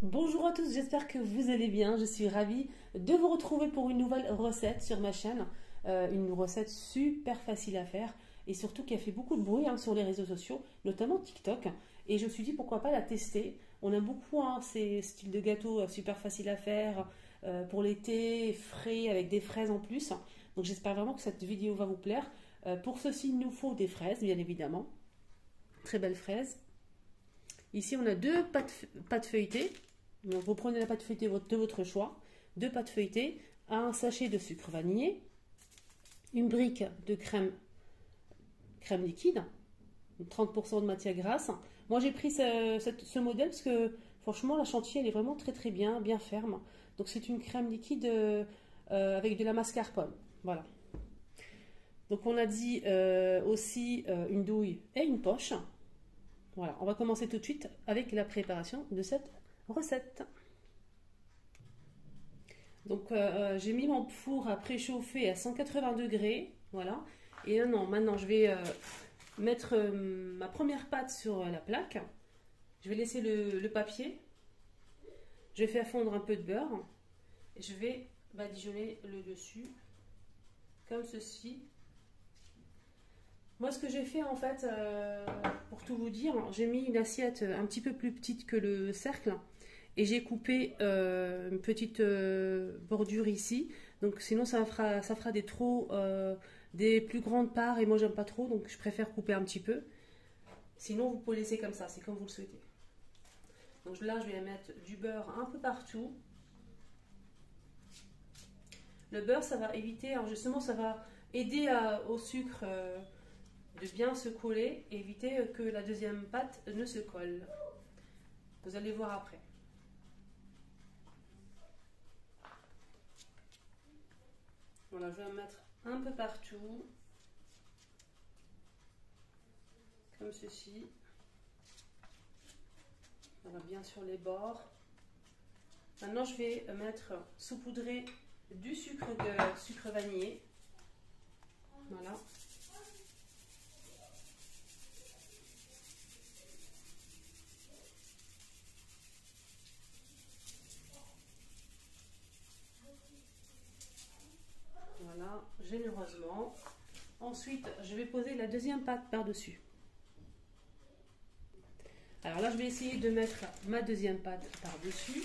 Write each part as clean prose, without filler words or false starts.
Bonjour à tous, j'espère que vous allez bien. Je suis ravie de vous retrouver pour une nouvelle recette sur ma chaîne. Une recette super facile à faire et surtout qui a fait beaucoup de bruit sur les réseaux sociaux, notamment TikTok. Et je me suis dit pourquoi pas la tester. On aime beaucoup ces styles de gâteaux super faciles à faire pour l'été, frais avec des fraises en plus. Donc j'espère vraiment que cette vidéo va vous plaire. Pour ceci, il nous faut des fraises, bien évidemment. Très belles fraises. Ici, on a deux pâtes feuilletées. Donc, vous prenez la pâte feuilletée de votre choix, deux pâtes feuilletées, un sachet de sucre vanillé, une brique de crème liquide, 30% de matière grasse. Moi, j'ai pris ce modèle parce que franchement, la chantilly, elle est vraiment très bien, bien ferme. Donc, c'est une crème liquide avec de la mascarpone. Voilà. Donc, on a dit aussi une douille et une poche. Voilà, on va commencer tout de suite avec la préparation de cette recette. Donc j'ai mis mon four à préchauffer à 180 degrés, voilà. Et maintenant je vais mettre ma première pâte sur la plaque. Je vais laisser le papier. Je vais faire fondre un peu de beurre. Et je vais badigeonner le dessus, comme ceci. Moi, ce que j'ai fait en fait, pour tout vous dire, j'ai mis une assiette un petit peu plus petite que le cercle. Et j'ai coupé une petite bordure ici. Donc sinon ça fera des plus grandes parts et moi j'aime pas trop, donc je préfère couper un petit peu. Sinon vous pouvez laisser comme ça, c'est comme vous le souhaitez. Donc là je vais mettre du beurre un peu partout. Le beurre ça va éviter, justement ça va aider au sucre de bien se coller et éviter que la deuxième pâte ne se colle. Vous allez voir après. Voilà, je vais en mettre un peu partout, comme ceci. Voilà, bien sur les bords. Maintenant, je vais saupoudrer du sucre vanillé. Voilà. Voilà, généreusement. Ensuite, je vais poser la deuxième pâte par-dessus. Alors là, je vais essayer de mettre ma deuxième pâte par-dessus.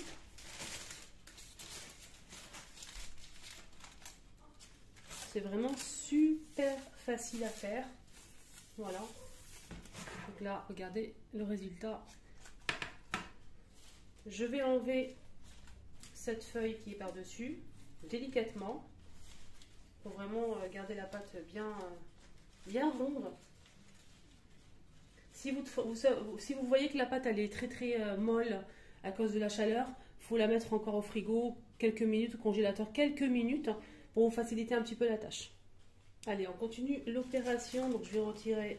C'est vraiment super facile à faire. Voilà. Donc là, regardez le résultat. Je vais enlever cette feuille qui est par-dessus, délicatement, pour vraiment garder la pâte bien ronde. Si vous voyez que la pâte elle est très molle à cause de la chaleur, il faut la mettre encore au frigo quelques minutes, au congélateur quelques minutes pour vous faciliter un petit peu la tâche. Allez, on continue l'opération. Donc je vais retirer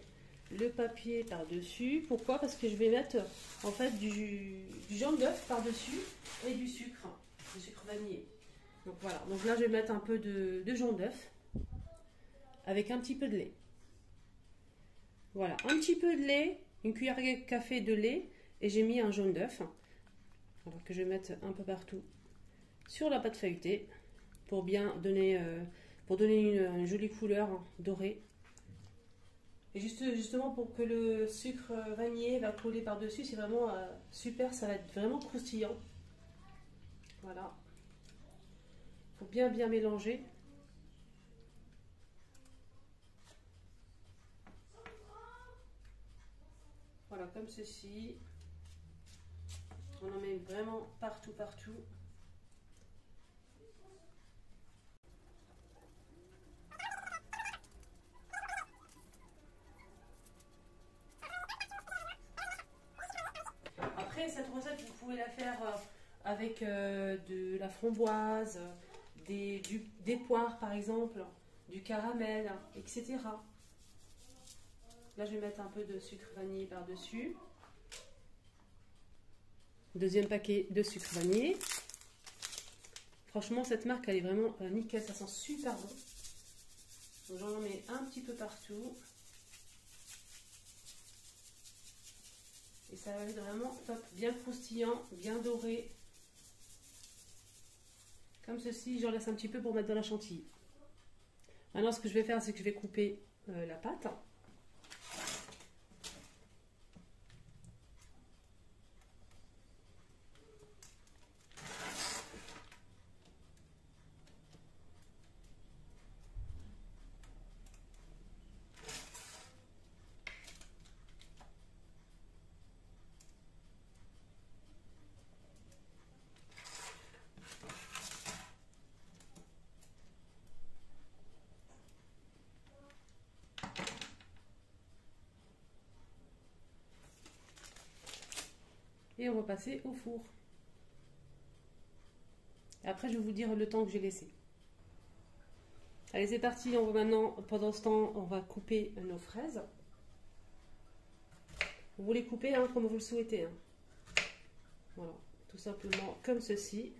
le papier par-dessus. Pourquoi? Parce que je vais mettre en fait du jaune d'œuf par-dessus et du sucre vanillé. Donc voilà, donc là je vais mettre un peu de jaune d'œuf avec un petit peu de lait. Voilà, un petit peu de lait, une cuillère à café de lait et j'ai mis un jaune d'œuf que je vais mettre un peu partout sur la pâte feuilletée pour bien donner, une jolie couleur dorée. Et justement pour que le sucre vanillé va coller par-dessus, c'est vraiment super, ça va être vraiment croustillant. Voilà. Il faut bien mélanger. Voilà, comme ceci. On en met vraiment partout. Après, cette recette, vous pouvez la faire avec de la framboise, des poires par exemple, du caramel, etc. Là, je vais mettre un peu de sucre vanillé par-dessus. Deuxième paquet de sucre vanillé. Franchement, cette marque, elle est vraiment nickel. Ça sent super bon. Donc, j'en mets un petit peu partout. Et ça va être vraiment top, bien croustillant, bien doré. Comme ceci, j'en laisse un petit peu pour mettre dans la chantilly. Maintenant, ce que je vais faire, c'est que je vais couper la pâte. Et on va passer au four. Et après, je vais vous dire le temps que j'ai laissé. Allez, c'est parti. On va maintenant, pendant ce temps, on va couper nos fraises. Vous les coupez comme vous le souhaitez. Hein. Voilà, tout simplement comme ceci.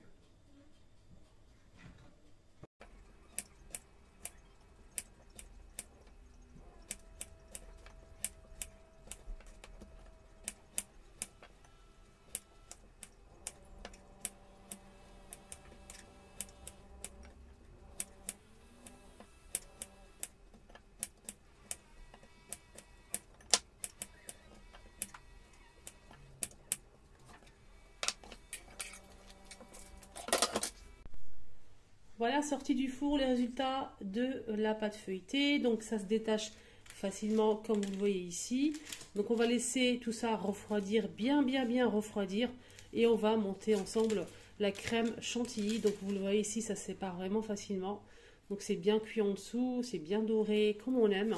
Voilà, sorti du four, les résultats de la pâte feuilletée. Donc ça se détache facilement comme vous le voyez ici. Donc on va laisser tout ça refroidir, bien refroidir. Et on va monter ensemble la crème chantilly. Donc vous le voyez ici, ça se sépare vraiment facilement. Donc c'est bien cuit en dessous, c'est bien doré, comme on aime.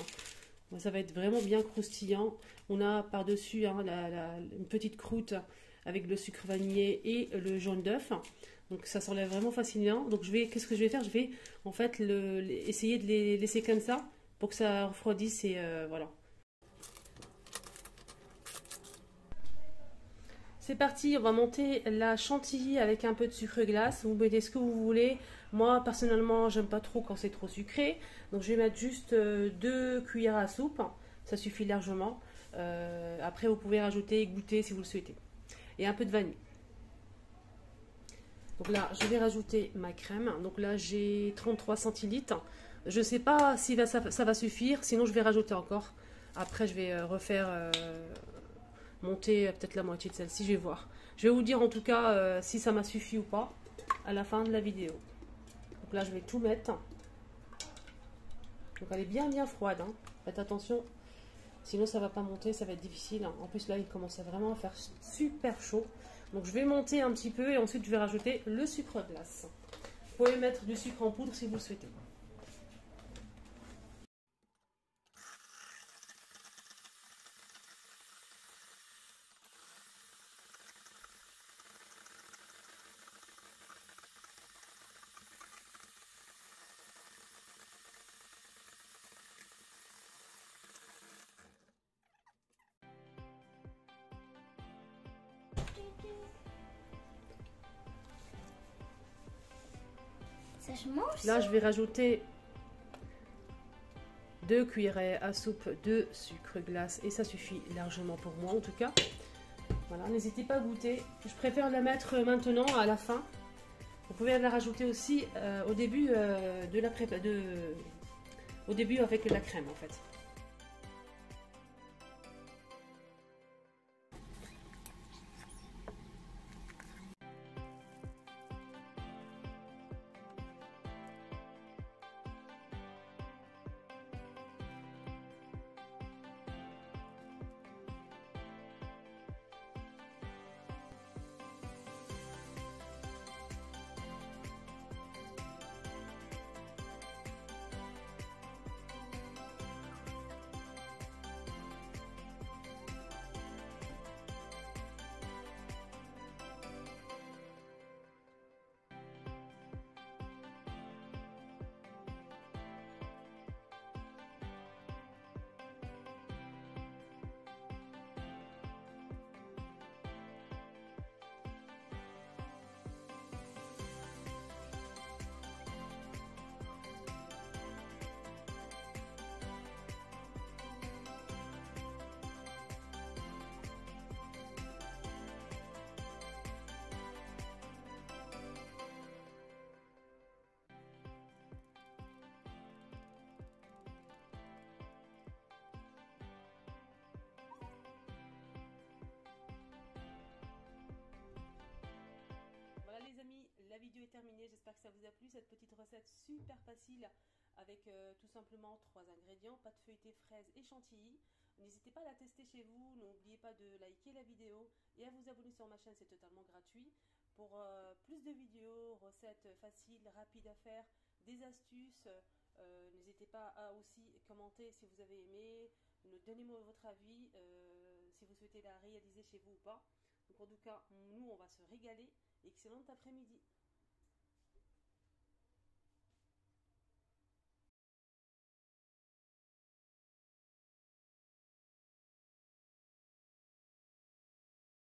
Ça va être vraiment bien croustillant. On a par-dessus une petite croûte avec le sucre vanillé et le jaune d'œuf. Donc ça s'enlève vraiment facilement. Donc qu'est-ce que je vais faire? Je vais en fait essayer de les laisser comme ça pour que ça refroidisse et voilà. C'est parti, on va monter la chantilly avec un peu de sucre glace. Vous mettez ce que vous voulez. Moi personnellement, j'aime pas trop quand c'est trop sucré. Donc je vais mettre juste 2 cuillères à soupe. Ça suffit largement. Après vous pouvez rajouter, goûter si vous le souhaitez. Et un peu de vanille. Donc là, je vais rajouter ma crème. Donc là, j'ai 33 centilitres. Je ne sais pas si ça va suffire. Sinon, je vais rajouter encore. Après, je vais refaire monter peut-être la moitié de celle-ci. Je vais voir. Je vais vous dire en tout cas si ça m'a suffi ou pas à la fin de la vidéo. Donc là, je vais tout mettre. Donc elle est bien froide. Hein. Faites attention. Sinon, ça ne va pas monter. Ça va être difficile. En plus, là, il commence vraiment à faire super chaud. Donc je vais monter un petit peu et ensuite je vais rajouter le sucre glace. Vous pouvez mettre du sucre en poudre si vous le souhaitez. Ça se mange. Là, je vais rajouter 2 cuillerées à soupe de sucre glace et ça suffit largement pour moi en tout cas. Voilà, n'hésitez pas à goûter. Je préfère la mettre maintenant à la fin. Vous pouvez la rajouter aussi au début au début avec la crème en fait. j'espère que ça vous a plu, cette petite recette super facile avec tout simplement 3 ingrédients, pâte feuilletée, fraises et chantilly. N'hésitez pas à la tester chez vous, n'oubliez pas de liker la vidéo et à vous abonner sur ma chaîne, c'est totalement gratuit. Pour plus de vidéos, recettes faciles, rapides à faire, des astuces, n'hésitez pas à aussi commenter si vous avez aimé, donnez-moi votre avis, si vous souhaitez la réaliser chez vous ou pas. Donc en tout cas, nous on va se régaler. Excellent après-midi.